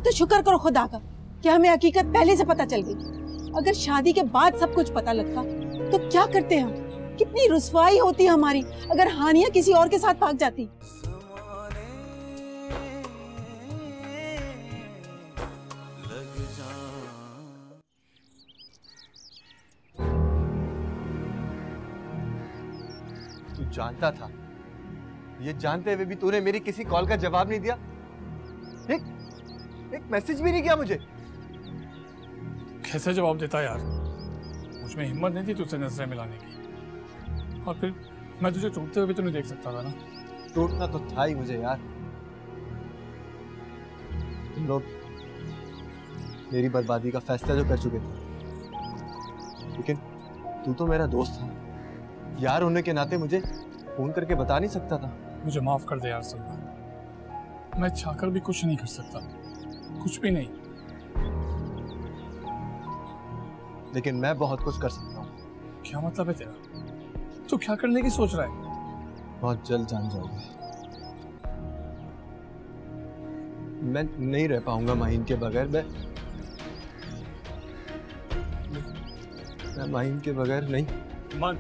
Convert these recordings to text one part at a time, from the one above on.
वो तो शुक्र करो खुदा का कि हमें हकीकत पहले से पता चल गई। अगर शादी के बाद सब कुछ पता लगता तो क्या करते हम? कितनी रुसवाई होती हमारी अगर हानिया किसी और के साथ भाग जाती। तू जानता था, ये जानते हुए भी तूने मेरी किसी कॉल का जवाब नहीं दिया, एक मैसेज भी नहीं किया मुझे। कैसे जवाब देता यार, मुझमें हिम्मत नहीं थी तुझसे नजरें मिलाने की, और फिर मैं तुझे टूटते हुए भी तो नहीं देख सकता था ना। टूटना तो था ही मुझे यार, तुम लोग मेरी बर्बादी का फैसला जो कर चुके थे, लेकिन तू तो मेरा दोस्त था यार, होने के नाते मुझे फोन करके बता नहीं सकता था। मुझे माफ कर दे यार सलमान, मैं चाहकर भी कुछ नहीं कर सकता, कुछ भी नहीं। लेकिन मैं बहुत कुछ कर सकता हूँ। क्या मतलब है तेरा? तू क्या करने की सोच रहा है? बहुत जल्द जान जाओगे। मैं नहीं रह पाऊंगा माहीन के बगैर। मैं माहीन के बगैर नहीं। मन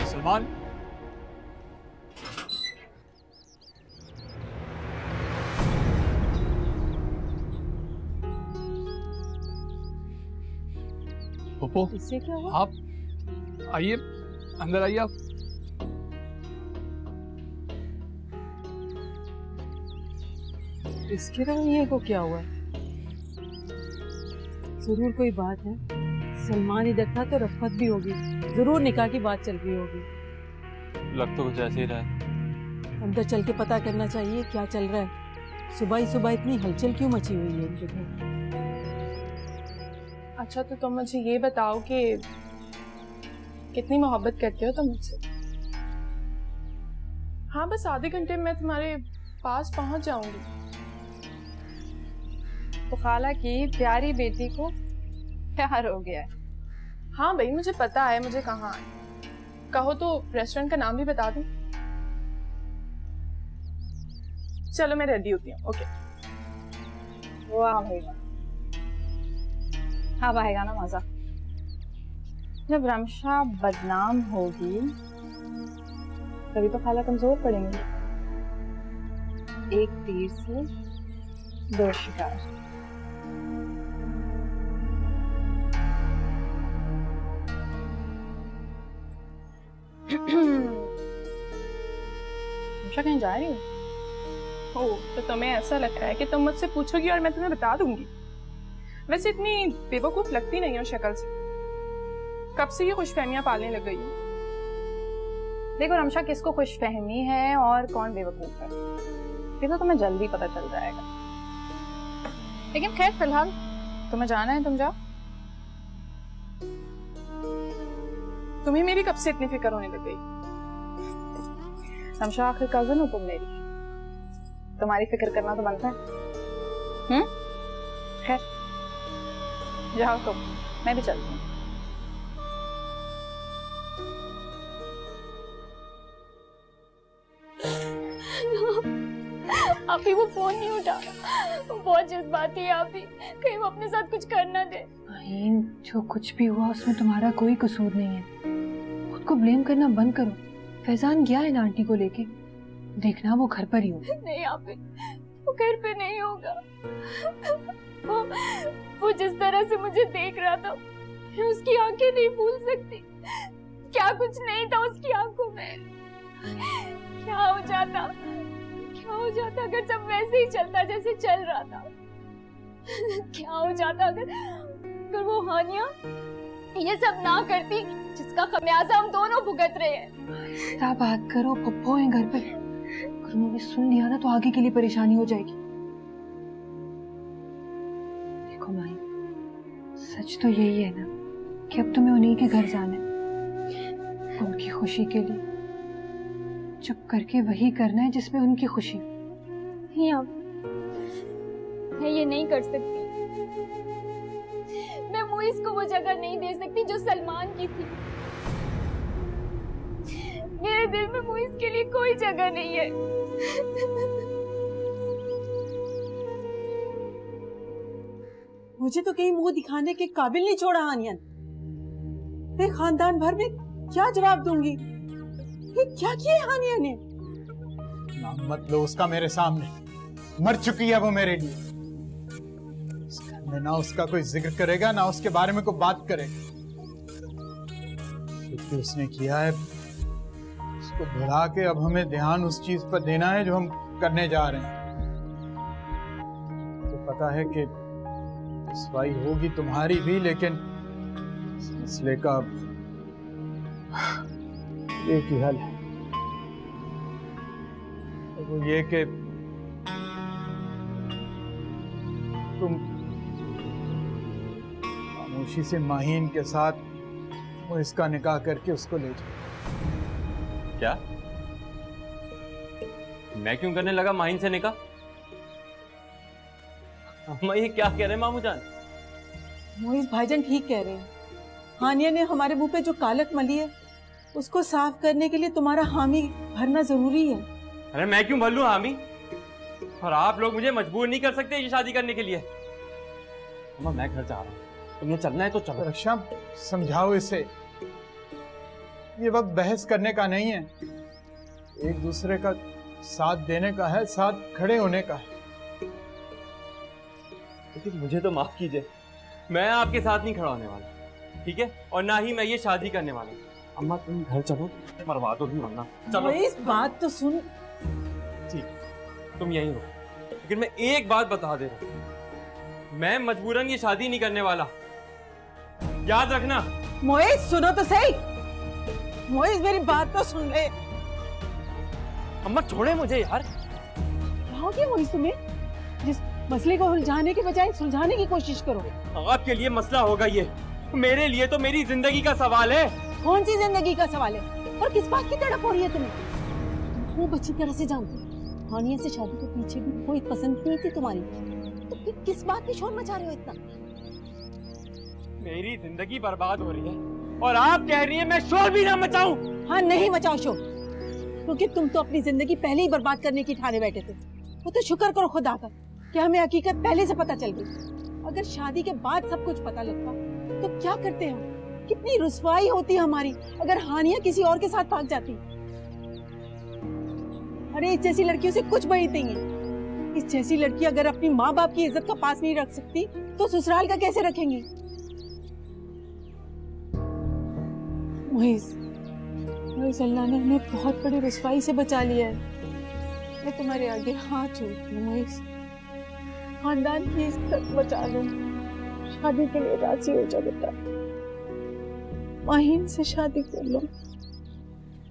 सलमान, पोपो, इससे क्या हुआ? आप आइए, अंदर आइए आप। इसके रवैये को क्या हुआ? जरूर कोई बात है। सलमान इधर था तो रफ़त भी होगी, जरूर निकाह की बात चल रही होगी। लग तो कुछ ऐसे ही रहा है। अंदर चल के पता करना चाहिए क्या चल रहा है। सुबह ही सुबह इतनी हलचल क्यों मची हुई है इनके घर? अच्छा तो तुम मुझे ये बताओ कि कितनी मोहब्बत करते हो तुम मुझसे? हाँ, बस आधे घंटे में तुम्हारे पास पहुंच जाऊंगी। तो खाला की प्यारी बेटी को प्यार हो गया है। हाँ भाई, मुझे पता है मुझे कहाँ है। कहो तो रेस्टोरेंट का नाम भी बता दूं? चलो मैं रेडी होती हूँ। ओके। वाह भाई, हाँ आएगा ना मजा। जब रमशा बदनाम होगी तभी तो खाला कमजोर पड़ेंगी। एक तीर से दो शिकार। रमशा कहीं जा रही हो? ओह, तो तुम्हें ऐसा लग रहा है कि तुम मुझसे पूछोगी और मैं तुम्हें बता दूंगी। वैसे इतनी बेवकूफ लगती नहीं हो शक्ल से। कब से ये खुशफहमियां पालने लग गई हो? देखो रमशा, किसको खुशफहमी है और कौन बेवकूफ है ये तो तुम्हें जल्दी पता चल जाएगा। लेकिन खैर फिलहाल तुम्हें जाना है, तुम जाओ। तुम्हें मेरी कब से इतनी फिक्र होने लग गई? रमशा आखिर कजिन हो तुम मेरी, तुम्हारी फिक्र करना तो बनता है। खैर जाओ तुम, मैं भी चलती हूँ। आप ही वो फोन नहीं उठा, वो बहुत जज्बाती है। आप ही कहीं वो अपने साथ कुछ कर ना दे। माहीन, जो कुछ भी हुआ उसमें तुम्हारा कोई कसूर नहीं है। खुद को ब्लेम करना बंद करो। फैजान गया है ना आंटी को लेके, देखना वो घर पर ही हो। नहीं आप ही, वो घर पे नहीं होगा। वो जिस तरह से मुझे देख रहा था, मैं उसकी आंखें नहीं भूल सकती। क्या कुछ नहीं था उसकी आंखों में। क्या हो जाता अगर सब वैसे ही चलता जैसे चल रहा था? क्या हो जाता अगर वो हानिया ये सब ना करती, जिसका खमियाजा हम दोनों भुगत रहे हैं? क्या बात करो, पप्पो है घर पे, अगर उन्होंने सुन लिया ना तो आगे के लिए परेशानी हो जाएगी। देखो माई, सच तो यही है ना कि अब तुम्हें उन्हीं के घर जाना है, उनकी खुशी के लिए चुप करके वही करना है जिसमें उनकी खुशी। नहीं, अब मैं ये नहीं कर सकती। मैं मुइज़ को वो जगह नहीं दे सकती जो सलमान की थी। मेरे दिल में मुइज़ के लिए कोई जगह नहीं है। मुझे तो कहीं मुंह दिखाने के काबिल नहीं छोड़ा हानिया ने। मैं खानदान भर में क्या जवाब दूंगी? ये क्या किया हानिया ने? नाम मत लो उसका मेरे सामने। मर चुकी है वो मेरे लिए। इस घर में ना उसका कोई जिक्र करेगा ना उसके बारे में कोई बात करेगा। कुछ भी उसने किया है उसको भुला के अब हमें ध्यान उस चीज पर देना है जो हम करने जा रहे हैं। तो पता है कि रसवाई होगी तुम्हारी भी, लेकिन इस मसले का एक ही हल है, वो ये कि तुम खामोशी से माहीन के साथ वो इसका निकाह करके उसको ले जाओ। क्या? मैं क्यों करने लगा माहीन से निकाह? अम्मा ये क्या कह रहे हैं मामू जान? मोइज़ भाईजान ठीक कह रहे हैं। हानिया ने हमारे मुंह पे जो कालक मली है उसको साफ करने के लिए तुम्हारा हामी भरना जरूरी है। अरे मैं क्यों भर लूं हामी? और आप लोग मुझे मजबूर नहीं कर सकते ये शादी करने के लिए। अम्मा मैं घर जा रहा हूँ, तुम्हें चलना है तो चलो। रक्षा समझाओ इसे, ये वक्त बहस करने का नहीं है, एक दूसरे का साथ देने का है, साथ खड़े होने का है। लेकिन मुझे तो माफ कीजिए, मैं आपके साथ नहीं खड़ा होने वाला, ठीक है? और ना ही मैं ये शादी करने वाला हूँ। अम्मा तुम घर चलो, मरवा दो नहीं वरना। चलो इस बात तो सुन। ठीक, तुम यहीं रहो, लेकिन मैं एक बात बता दे रहा हूँ, मैं मजबूरन ये शादी नहीं करने वाला, याद रखना। मोइज़ सुनो तो सही। मोइज़ मेरी बात तो सुन ले। अम्मा छोड़े मुझे यार। हो गया मोइज़ तुम्हें? जिस मसले को उलझाने के बजाय सुलझाने की कोशिश करो। आपके लिए मसला होगा ये, मेरे लिए तो मेरी जिंदगी का सवाल है। कौन सी जिंदगी का सवाल है? और किस बात की तड़प हो रही है तुम्हें? तुम खूब अच्छी तरह से जानती हो हानिया से शादी के पीछे भी कोई पसंद नहीं थी तुम्हारी, तो फिर किस बात की शोर मचा रहे हो इतना? मेरी जिंदगी बर्बाद हो रही है और आप कह रही हैं मैं शोर भी ना मचाऊं? हाँ नहीं मचाओ शोर, क्योंकि तुम तो अपनी जिंदगी पहले ही बर्बाद करने की ठाने बैठे थे। वो तो शुक्र करो खुदा का कि हमें हकीकत पहले से पता चल गई। अगर शादी के बाद सब कुछ पता लगता तो क्या करते हम? कितनी रुसवाई होती हमारी अगर हानिया किसी और के साथ भाग जाती। अरे इस जैसी लड़कियों से कुछ बड़ी नहीं है। इस जैसी लड़की अगर अपनी माँ बाप की इज्जत का पास नहीं रख सकती तो ससुराल का कैसे रखेंगी? मोइज़, अल्लाह ने हमें बहुत बड़ी रुसवाई से बचा लिया है। मैं तुम्हारे आगे हाथ जोड़ती हूँ मोइज़, खानदान की इज्जत बचा लो, शादी के लिए राजी हो जाओ बेटा, माहीन से शादी कर लो।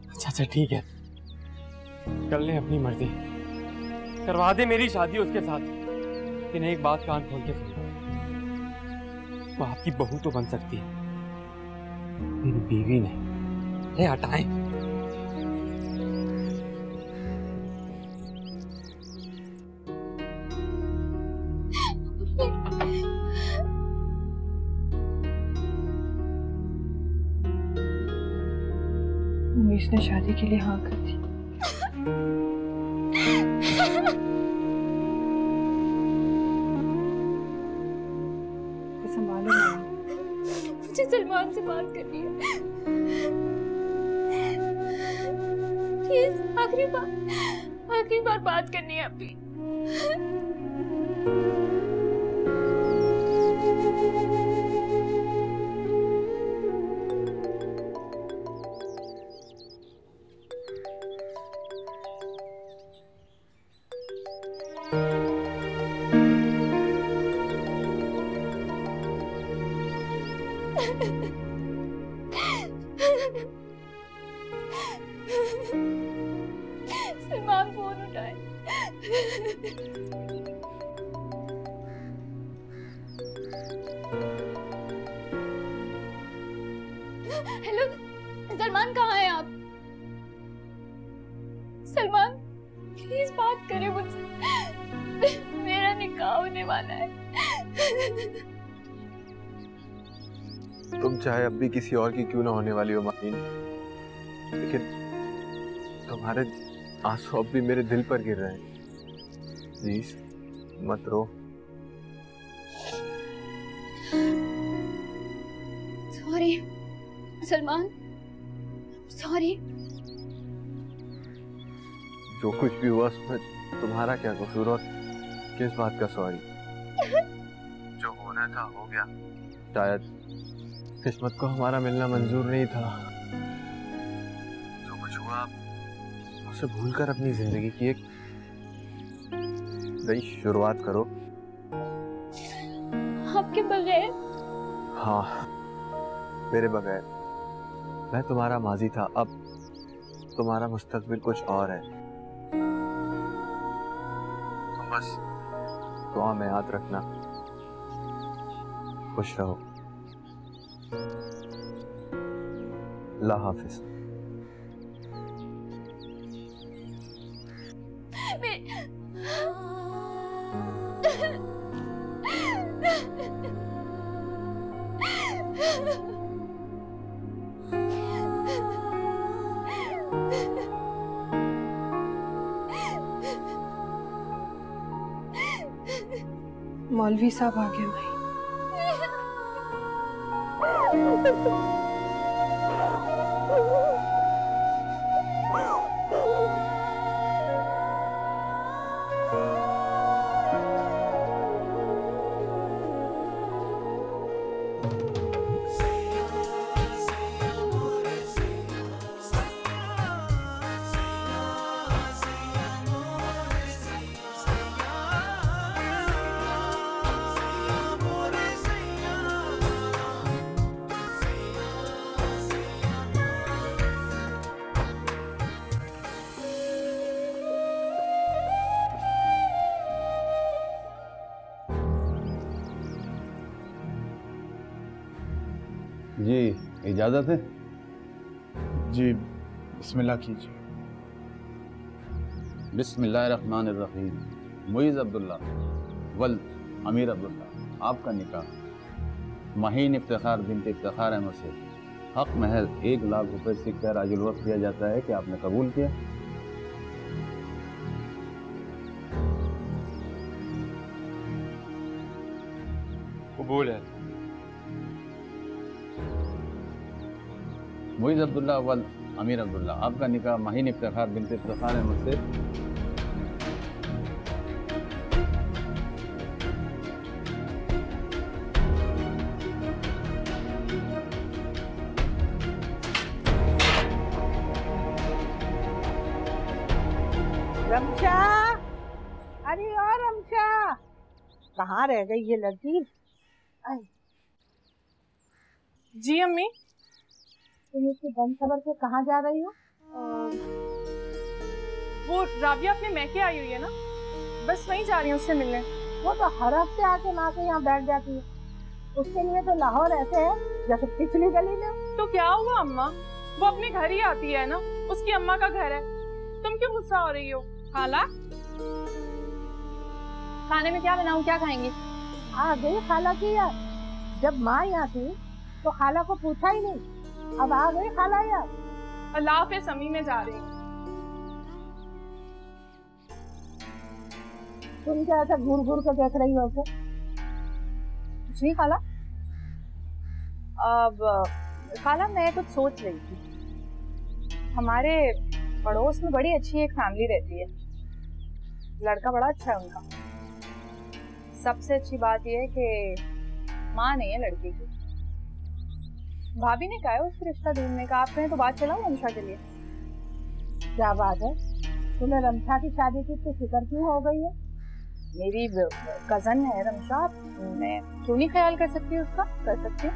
अच्छा ठीक है, कर ले अपनी मर्जी, करवा दे मेरी शादी उसके साथ। लेकिन एक बात कान खोल के सुनो, वो आपकी बहू तो बन सकती है, मेरी बीवी नहीं। ले हटाएं। इसने शादी के लिए हाँ कर दी। संभालो ना, मुझे सलमान से बात करनी है। प्लीज आखिरी बार बात करनी है अभी। सलमान फोन हेलो सलमान, कहाँ हैं आप? सलमान प्लीज बात करें मुझसे, मेरा निकाह होने वाला है। तुम चाहे अब भी किसी और की क्यों ना होने वाली हो माहीन, लेकिन तुम्हारे आंसू अब भी मेरे दिल पर गिर रहे हैं। प्लीज मत रो। Sorry Salman, sorry. जो कुछ भी हुआ उसमें तुम्हारा क्या कसूर और किस बात का सॉरी? जो होना था हो गया। शायद किस्मत को हमारा मिलना मंजूर नहीं था। जो कुछ हुआ उसे भूलकर अपनी जिंदगी की एक नई शुरुआत करो। आपके बगैर? हाँ, मेरे बगैर। मैं तुम्हारा माजी था, अब तुम्हारा मुस्तकबिल कुछ और है। तुम बस दुआ में याद रखना। खुश रहो। अल्लाह हाफिज। मौलवी साहब आ गए भाई। जी इजाज़त है? जी बिस्मिल्लाह कीजिए। बिस्मिल्लाहिर्रहमानिर्रहीम। मुइज़ अब्दुल्ला वल अमीर अब्दुल्ला, आपका निकाह महीन इफ्तिखार बिनत इफ्तिखार अहमद से हक महल 1 लाख रुपए सिक्का कर आजुल वक्त किया जाता है कि आपने कबूल किया? कबूल है। मुइज़ अब्दुल्ला वल अमीर अब्दुल्ला, आपका निकाह महीन इफ्तिखार बिनत इफ्तिखार अहमद से रमशा, अरे और रमशा, कहाँ रह गई ये लड़की? जी अम्मी। तुम इसकी बंद खबर से कहाँ जा रही हो? वो राबिया अपने मैके आई हुई है ना, बस वहीं जा रही हूँ उससे मिलने। वो तो हर हफ्ते आके माँ के यहाँ बैठ जाती है। उसके लिए तो लाहौर ऐसे है जैसे पिछली गली में। तो क्या हुआ अम्मा, वो अपने घर ही आती है ना, उसकी अम्मा का घर है। तुम क्यों गुस्सा हो रही हो? खाला, खाने में क्या बनाऊं, क्या खाएंगी? आ गई खाला की यार। जब माँ यहाँ थी तो खाला को पूछा ही नहीं, अब आ गई खाला यार। अल्लाह पे समी में जा रही हूँ। तुम क्या ऐसा घूर घूर कर देख रही हो? कुछ नहीं खाला। अब खाला मैं कुछ सोच रही थी, हमारे पड़ोस में बड़ी अच्छी एक फैमिली रहती है, लड़का बड़ा अच्छा है उनका। सबसे अच्छी बात यह है कि माँ नहीं है लड़के की। भाभी ने कहा है उसका रिश्ता ढूंढने का, आप कहें तो बात चलाओ रमशा के लिए। क्या बात है, तुम्हें रमशा की शादी की तो फिक्र क्यों हो गई है? मेरी कजन है रमशा, मैं क्यों नहीं ख्याल कर सकती उसका? कर सकती।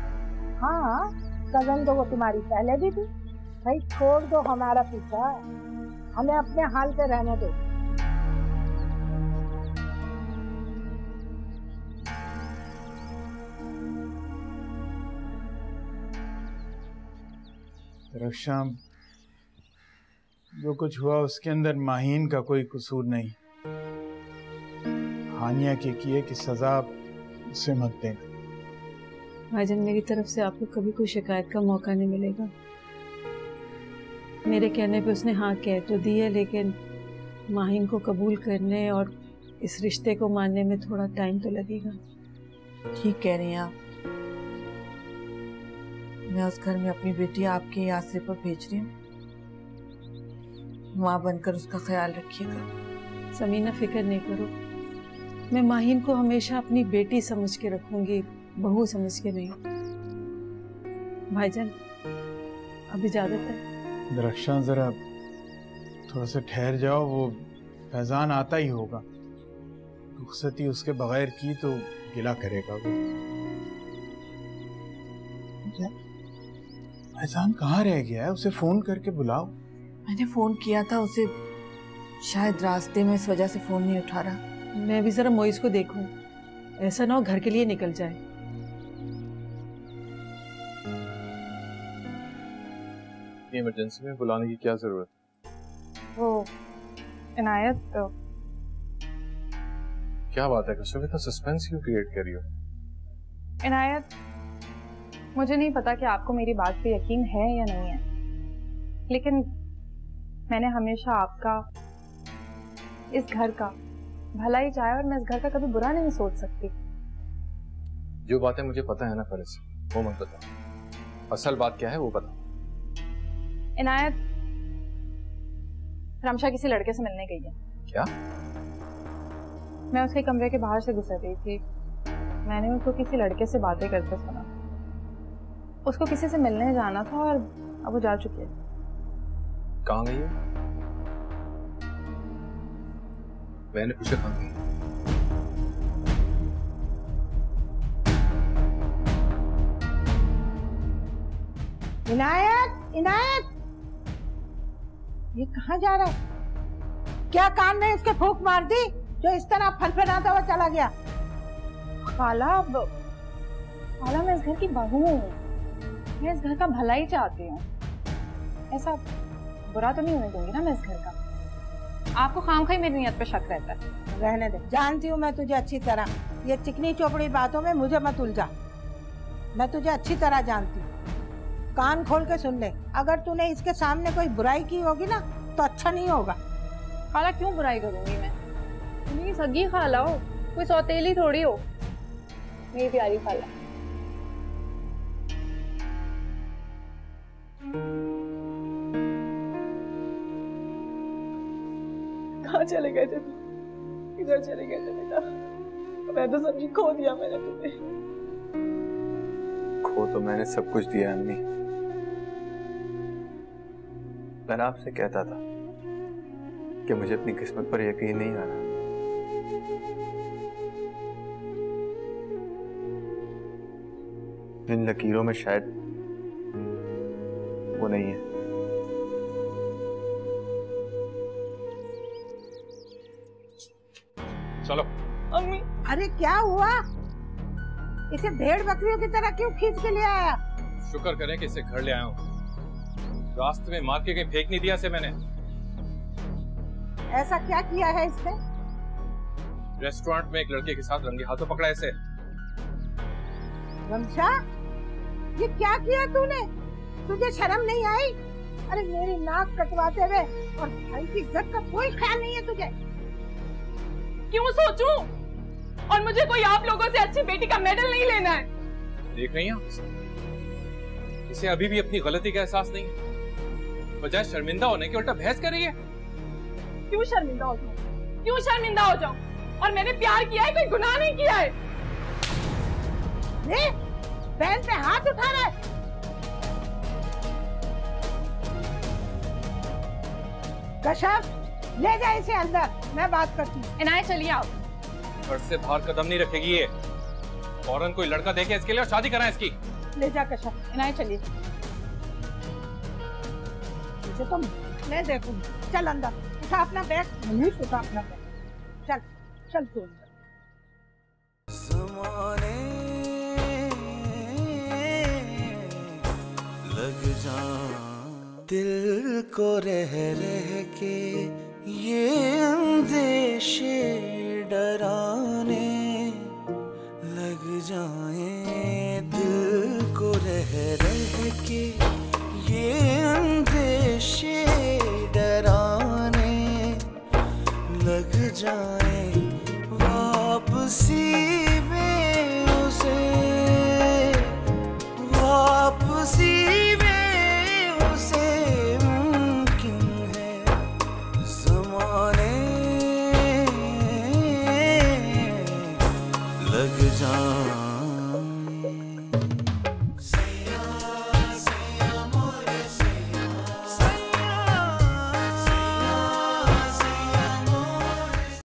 हाँ, कजन तो वो तुम्हारी पहले भी थी। भाई छोड़ दो हमारा पीछा, हमें अपने हाल पे रहने दो। रक्षा, जो कुछ हुआ उसके अंदर माहीन का कोई कसूर नहीं। हानिया के किए की सजा उसे मत देना। भाईजान, मेरी तरफ से आपको कभी कोई शिकायत का मौका नहीं मिलेगा। मेरे कहने पे उसने हाँ कह तो दी है, लेकिन माहीन को कबूल करने और इस रिश्ते को मानने में थोड़ा टाइम तो लगेगा। ठीक कह रही हैं आप। मैं उस घर में अपनी बेटी आपके आसरे पर भेज रही हूँ। माँ बनकर उसका ख्याल रखिएगा। समीना, फिक्र नहीं करो, मैं माहीन को हमेशा अपनी बेटी समझ के रखूंगी, बहू समझ के नहीं। भाईजान, अब इजाजत है। रक्षा, जरा थोड़ा सा ठहर जाओ, वो फैजान आता ही होगा। रुखसती उसके बगैर की तो गिला करेगा वो। फैजान कहाँ रह गया है? उसे फोन करके बुलाओ। मैंने फोन किया था उसे, शायद रास्ते में इस वजह से फोन नहीं उठा रहा। मैं भी जरा मोइस को देखूं, ऐसा ना हो घर के लिए निकल जाए। इमरजेंसी में बुलाने की क्या जरूरत? वो इनायत क्या बात है कश्यप, इतना सस्पेंस क्यों क्रिएट कर रही हो? इनायत, मुझे नहीं पता कि आपको मेरी बात पे यकीन है या नहीं है, लेकिन मैंने हमेशा आपका, इस घर का भला ही चाहा और मैं इस घर का कभी बुरा नहीं सोच सकती। जो बातें मुझे पता है ना फरिस, वो मत बता। असल बात क्या है वो बता। इनायत, रमशा किसी लड़के से मिलने गई है। क्या? मैं उसके कमरे के बाहर से गुजर रही थी, मैंने उसको किसी लड़के से बातें करते सुना। उसको किसी से मिलने जाना था और अब वो जा चुकी है। कहाँ गई है? मैंने पूछा कहाँ गई? इनायत, इनायत, ये कहाँ जा रहा है? क्या कान में इसके फूंक मार दी जो इस तरह फनफनाता हुआ चला गया? खाला, मैं इस घर की बहू हूँ, मैं इस घर का भला ही चाहती हूँ। ऐसा बुरा तो नहीं होने दूंगी ना मैं इस घर का। आपको खामखा ही मेरी नियत पे शक रहता है। रहने दे, जानती हूँ मैं तुझे अच्छी तरह। ये चिकनी चौपड़ी बातों में मुझे मत उलझा, मैं तुझे अच्छी तरह जानती हूँ। कान खोल के सुन ले, अगर तूने इसके सामने कोई बुराई की होगी ना तो अच्छा नहीं होगा। खाला, क्यों बुराई करूंगी मैं? मेरी सगी खाला हो, कोई सौतेली थोड़ी हो। मेरी प्यारी खाला। कहाँ चले गए थे? किधर चले गए थे बेटा? मैं तो समझी खो दिया मैंने तुम्हें। खो तो मैंने सब कुछ दिया अम्मी। मैं आपसे कहता था कि मुझे अपनी किस्मत पर यकीन नहीं आ रहा। इन लकीरों में शायद वो नहीं है। चलो। अम्मी, अरे क्या हुआ? इसे भेड़ बकरियों की तरह क्यों खींच के ले आया? शुक्र करें कि इसे घर ले आया हूँ। रास्ते में मार के कहीं फेंक नहीं दिया इसे मैंने। ऐसा क्या किया है इसने? रेस्टोरेंट में एक लड़के के साथ रंगे हाथों पकड़ा इसे। रमशा, ये क्या किया तूने? तुझे शर्म नहीं आई? अरे मेरी नाक कटवाते हुए और भाई की इज्जत का कोई ख्याल नहीं है तुझे? क्यों सोचूं? और मुझे कोई आप लोगों से अच्छी बेटी का मेडल नहीं लेना है। देख रही हैं इसे अभी भी अपनी गलती का एहसास नहीं है। बजाय शर्मिंदा होने के उल्टा बहस कर रही है। क्यों शर्मिंदा हो जाऊं? क्यों शर्मिंदा हो जाऊं? और मैंने प्यार किया है, कोई गुनाह नहीं किया है। बहन पे हाथ उठा रहा है। कश्यप, ले जा इसे अंदर, मैं बात करती हूँ। इनायत, चलिए आप। घर से बाहर कदम नहीं रखेगी ये। फौरन कोई लड़का देखे इसके लिए और शादी कराएं इसकी। ले जा कश्यप। इनायत, चलिए। मुझे तो मैं देखूंगी। चल अंदर, उठा अपना बैग। नहीं उठा अपना बैग। चल चल तू अंदर। लग जा दिल को रह रह के ये अंदेशे डराने लग जाएं, दिल को रह रह के ये अंदेशे डराने लग जाएं, वापसी में उसे वापसी